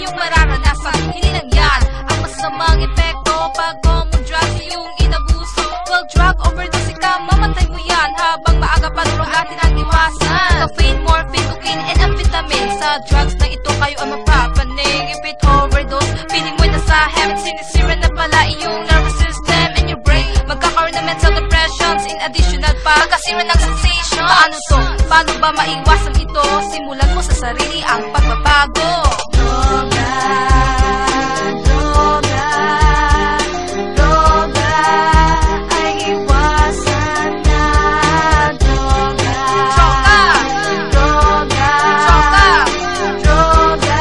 iyong mararanasan. Hindi lang yan ang masamang epekto pag common drugs iyong inabuso. Well, drug overdose ka, mamatay mo yan habang maaga pa drogatin ang iwasan. Caffeine, morphine, cocaine, and amphetamine. Sa drugs na ito kayo ang mapapaning. If it overdose, feeling mo na sa heaven. Sinisira na pala iyong nervous system and your brain. Magkakaroon ng mental depressions in additional pa magkasira ng sensation. Paano to? Paano ba maiwasan ito? Simulan mo sa sarili ang pagbabago. Droga, droga, droga ay iwasan na. Droga, droga, droga, droga, droga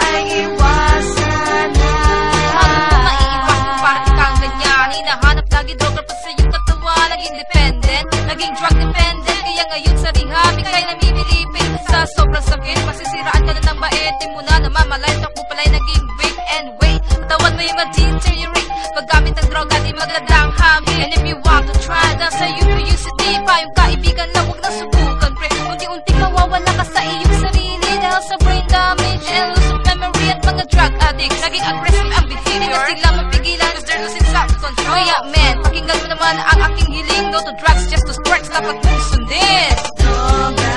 ay iwasan na. Paano mo maiiwasan para kang ganyan? Hinahanap lagi droga pa sa iyong katawan. Naging dependent, naging drug dependent. Kaya ngayon sa rehab, ika'y namimilipin. Sa sobrang sakit, masisiraan ka na ng bait. Di mo na namamalay, takbo pala'y naging break and wait. Katawan mo yung ma-deteriorate. Paggamit ng droga, di magladang habit. And if you want to try, nasa iyo curiosity pa. Yung kaibigan lang, huwag na subukan, pre. Unti-unti mawawala ka sa iyong sarili dahil sa brain damage and loss of memory at mga drug addicts. Naging aggressive ang behavior, hindi na sila mapigilan cause they're losing self-control. Kaya men, pakinggan mo naman ang aking hiling. No to drugs, just to sports, dapat mong sundin. Droga,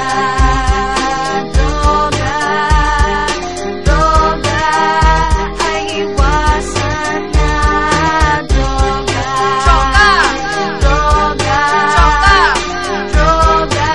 droga, droga ay iwasan na. Droga, droga, droga, droga, droga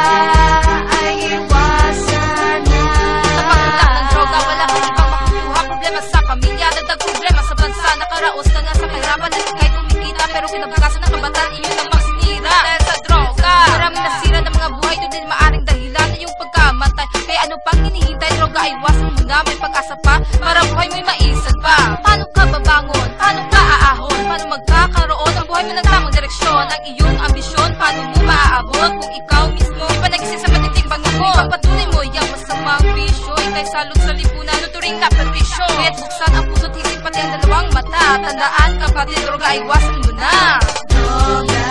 ay iwasan na. Sa pagtulak ng droga, wala kang ibang makukuha. Problema sa pamilya, dagdag problema sa bansa. Nakaraos ka nga sa kahirapan at kahit kumikita, pero kinabukasan ng kabataan, inyo na mas nira. Dahil sa droga, maraming nasira ng mga buhay. Ito din maaring dahilan na yung pagkamatay. Kaya ano pang hinihintay? Droga, iwasan mo na. May pag-asa pa para buhay mo'y maisad pa. Paano ka babangon? Paano ka aahon? Paano magkakaroon ang buhay mo ng tamang direksyon? Ang iyong ambisyon, paano mo maaabot? Kung ikaw mismo di pa nagising sa matinding panahon, ipagpatuloy mo yung masamang bisyo. Ika'y salot sa lipunan, nuturing na perwisyo. Kaya't buksan ang puso't isip pati ang dalawang mata. Tandaan kapatid, droga, iwasan mo na. Droga.